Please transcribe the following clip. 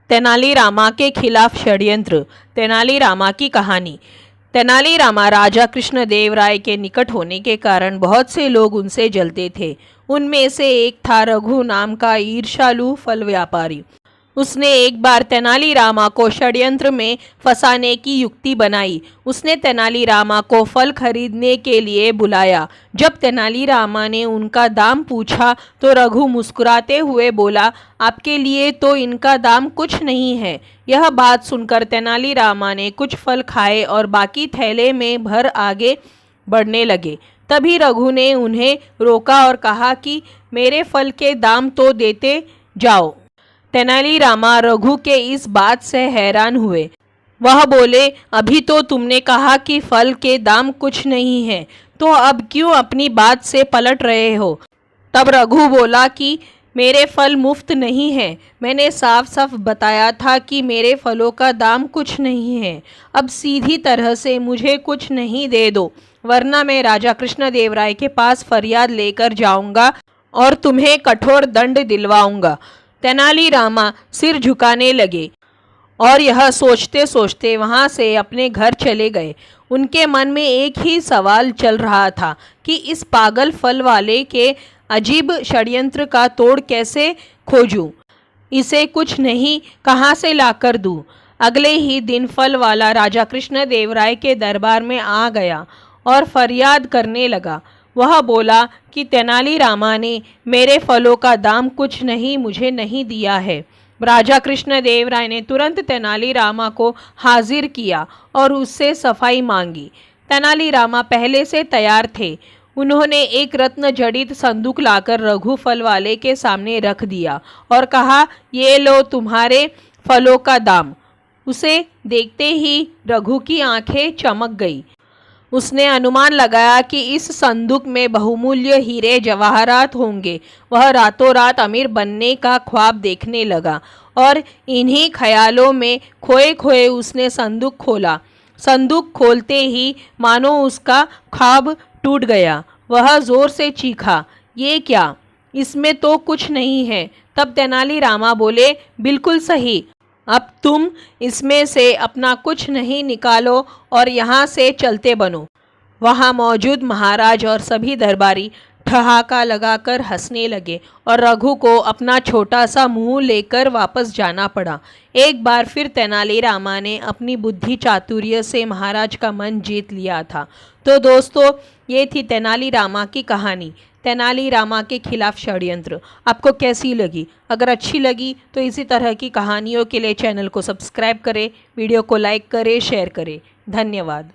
तेनालीरामा के खिलाफ षड्यंत्र। तेनालीरामा की कहानी। तेनालीरामा राजा कृष्णदेवराय के निकट होने के कारण बहुत से लोग उनसे जलते थे। उनमें से एक था रघु नाम का ईर्ष्यालु फल व्यापारी। उसने एक बार तेनालीरामा को षड्यंत्र में फंसाने की युक्ति बनाई। उसने तेनालीरामा को फल खरीदने के लिए बुलाया। जब तेनालीरामा ने उनका दाम पूछा तो रघु मुस्कुराते हुए बोला, आपके लिए तो इनका दाम कुछ नहीं है। यह बात सुनकर तेनालीरामा ने कुछ फल खाए और बाकी थैले में भर आगे बढ़ने लगे। तभी रघु ने उन्हें रोका और कहा कि मेरे फल के दाम तो देते जाओ। तेनालीरामा रघु के इस बात से हैरान हुए। वह बोले, अभी तो तुमने कहा कि फल के दाम कुछ नहीं है, तो अब क्यों अपनी बात से पलट रहे हो? तब रघु बोला कि मेरे फल मुफ्त नहीं है। मैंने साफ साफ बताया था कि मेरे फलों का दाम कुछ नहीं है। अब सीधी तरह से मुझे कुछ नहीं दे दो, वरना मैं राजा कृष्णदेवराय के पास फरियाद लेकर जाऊंगा और तुम्हें कठोर दंड दिलवाऊंगा। तेनालीरामा सिर झुकाने लगे और यह सोचते सोचते वहाँ से अपने घर चले गए। उनके मन में एक ही सवाल चल रहा था कि इस पागल फल वाले के अजीब षड्यंत्र का तोड़ कैसे खोजूं, इसे कुछ नहीं कहाँ से लाकर दूं। अगले ही दिन फल वाला राजा कृष्णदेवराय के दरबार में आ गया और फरियाद करने लगा। वह बोला कि तेनालीरामा ने मेरे फलों का दाम कुछ नहीं मुझे नहीं दिया है। राजा कृष्णदेवराय ने तुरंत तेनालीरामा को हाजिर किया और उससे सफाई मांगी। तेनालीरामा पहले से तैयार थे। उन्होंने एक रत्न जड़ित संदूक लाकर रघु फल वाले के सामने रख दिया और कहा, ये लो तुम्हारे फलों का दाम। उसे देखते ही रघु की आंखें चमक गई। उसने अनुमान लगाया कि इस संदूक में बहुमूल्य हीरे जवाहरात होंगे। वह रातों रात अमीर बनने का ख्वाब देखने लगा और इन्हीं ख्यालों में खोए खोए उसने संदूक खोला। संदूक खोलते ही मानो उसका ख्वाब टूट गया। वह जोर से चीखा, ये क्या? इसमें तो कुछ नहीं है। तब तेनालीरामा बोले, बिल्कुल सही। अब तुम इसमें से अपना कुछ नहीं निकालो और यहाँ से चलते बनो। वहाँ मौजूद महाराज और सभी दरबारी ठहाका लगाकर हंसने लगे और रघु को अपना छोटा सा मुंह लेकर वापस जाना पड़ा। एक बार फिर तेनालीरामा ने अपनी बुद्धि चातुर्य से महाराज का मन जीत लिया था। तो दोस्तों, ये थी तेनालीरामा की कहानी, तेनालीरामा के खिलाफ षड्यंत्र। आपको कैसी लगी? अगर अच्छी लगी तो इसी तरह की कहानियों के लिए चैनल को सब्सक्राइब करें, वीडियो को लाइक करें, शेयर करें। धन्यवाद।